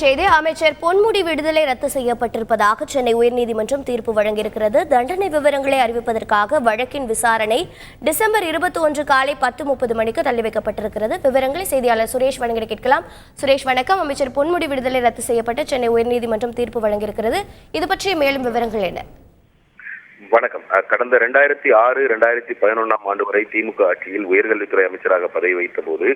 செய்தி. அமைச்சர் பொன்முடி விடுதலை ரத்து செய்யப்பட்டிருப்பதாக சென்னை உயர்நீதிமன்றம் தீர்ப்பு வழங்கியிருக்கிறது. தண்டனை விவரங்களை அறிவிப்பதற்காக வழக்கின் விசாரணை டிசம்பர் 21 காலை 10:30 மணிக்கு தள்ளி வைக்கப்பட்டிருக்கிறது. விவரங்களை செய்தியாளர் சுரேஷ் வழங்க கேட்கலாம். சுரேஷ் வணக்கம். அமைச்சர் பொன்முடி விடுதலை ரத்து செய்யப்பட்டு சென்னை உயர்நீதிமன்றம் தீர்ப்பு வழங்கியிருக்கிறது. இது பற்றிய மேலும் விவரங்கள் என்ன? வணக்கம். கடந்த 2006-2011 ஆண்டு வரை திமுக ஆட்சியில் உயர்கல்வித்துறை அமைச்சராக பதவி வைத்த போது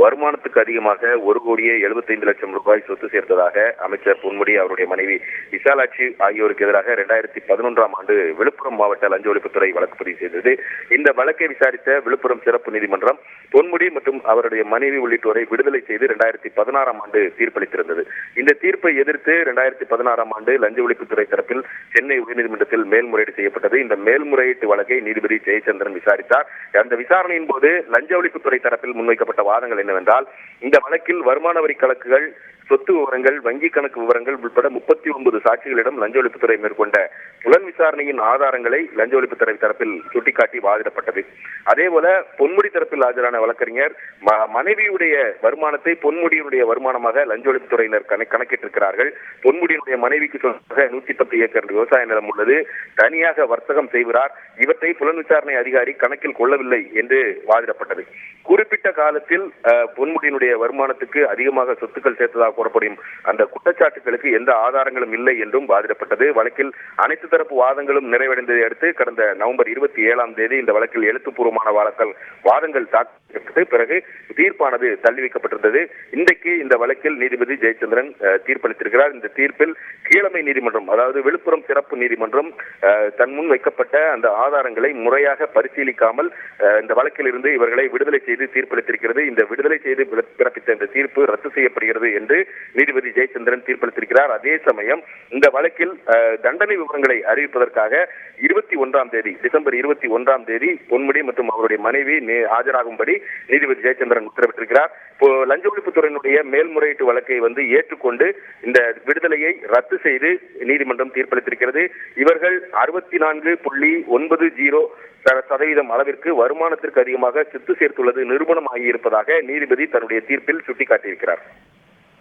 வருமானத்துக்கு அதிகமாக 1,75,00,000 ரூபாய் சொத்து சேர்த்ததாக அமைச்சர் பொன்முடி, அவருடைய மனைவி விசாலாட்சி ஆகியோருக்கு எதிராக 2011 ஆண்டு விழுப்புரம் மாவட்ட லஞ்ச ஒழிப்புத்துறை வழக்கு பதிவு செய்தது. இந்த வழக்கை விசாரித்த விழுப்புரம் சிறப்பு நீதிமன்றம் பொன்முடி மற்றும் அவருடைய மனைவி உள்ளிட்டோரை விடுதலை செய்து 2016 ஆண்டு தீர்ப்பளித்திருந்தது. இந்த தீர்ப்பை எதிர்த்து 2016 ஆண்டு லஞ்ச ஒழிப்புத்துறை தரப்பில் சென்னை உயர்நீதிமன்றத்தில் மேல்முறையீடு செய்யப்பட்டது. இந்த மேல்முறையீட்டு வழக்கை நீதிபதி ஜெயச்சந்திரன் விசாரித்தார். அந்த விசாரணையின் போது லஞ்ச ஒழிப்புத்துறை தரப்பில் முன்வைக்கப்பட்ட வாதங்கள் என்னவென்றால், இந்த வழக்கில் வருமான வரி கணக்குகள், சொத்து விவரங்கள், வங்கி கணக்கு விவரங்கள் உட்பட 39 சாட்சிகளிடம் லஞ்ச ஒழிப்புத்துறை மேற்கொண்ட புலன் விசாரணையின் ஆதாரங்களை லஞ்ச ஒழிப்புத்துறை தரப்பில் சுட்டிக்காட்டி வாதிடப்பட்டது. அதேபோல பொன்முடி தரப்பில் ஆஜரான வழக்கறிஞர் மனைவியுடைய வருமானத்தை பொன்முடியினுடைய வருமானமாக லஞ்ச ஒழிப்புத்துறையினர் கணக்கிட்டிருக்கிறார்கள். பொன்முடியினுடைய மனைவிக்கு சொந்தமாக 110 ஏக்கர் விவசாய நிலம் உள்ளது, தனியாக வர்த்தகம் செய்கிறார், இவற்றை புலன் விசாரணை அதிகாரி கணக்கில் கொள்ளவில்லை என்று வாதிடப்பட்டது. குறிப்பிட்ட காலத்தில் பொன்முடியினுடைய வருமானத்துக்கு அதிகமாக சொத்துக்கள் சேர்த்ததாக கூறப்படும் அந்த குற்றச்சாட்டுகளுக்கு எந்த ஆதாரங்களும் இல்லை என்றும் வாதிடப்பட்டது. வழக்கில் அனைத்து தரப்பு வாதங்களும் நிறைவடைந்ததை அடுத்து கடந்த நவம்பர் 27 இந்த வழக்கில் எழுத்துப்பூர்வமான வாதங்கள் தாக்கப்பட்டு பிறகு தீர்ப்பானது தள்ளி வைக்கப்பட்டிருந்தது. இன்றைக்கு இந்த வழக்கில் நீதிபதி ஜெயச்சந்திரன் தீர்ப்பளித்திருக்கிறார். இந்த தீர்ப்பில் கீழமை நீதிமன்றம், அதாவது விழுப்புரம் சிறப்பு நீதிமன்றம் தன் முன் வைக்கப்பட்ட அந்த ஆதாரங்களை முறையாக பரிசீலிக்காமல் இந்த வழக்கில் இருந்து இவர்களை விடுதலை செய்து தீர்ப்பளித்திருக்கிறது. இந்த விடுதலை செய்து பிறப்பித்த இந்த தீர்ப்பு ரத்து செய்யப்படுகிறது என்று நீதிபதி ஜெயச்சந்திரன் தீர்ப்பளித்திருக்கிறார். அதே சமயம் இந்த வழக்கில் தண்டனை விவரங்களை அறிவிப்பதற்காக டிசம்பர் 21 பொன்முடி மற்றும் அவருடைய மனைவி ஆஜராகும்படி நீதிபதி ஜெயச்சந்திரன் உத்தரவிட்டிருக்கிறார். லஞ்ச ஒழிப்புத்துறையினுடைய மேல்முறையீட்டு வழக்கை ஏற்றுக்கொண்டு இந்த விடுதலையை ரத்து செய்து நீதிமன்றம் தீர்ப்பளித்திருக்கிறது. இவர்கள் 64.90% அளவிற்கு வருமானத்திற்கு அதிகமாக சொத்து சேர்த்துள்ளது நிரூபணமாகியிருப்பதாக நீதிபதி தன்னுடைய தீர்ப்பில் சுட்டிக்காட்டியிருக்கிறார்.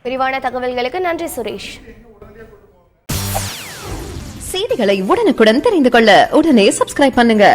விரிவான தகவல்களுக்கு நன்றி சுரேஷ். செய்திகளை உடனுக்குடன் தெரிந்து கொள்ள உடனே சப்ஸ்கிரைப் பண்ணுங்க.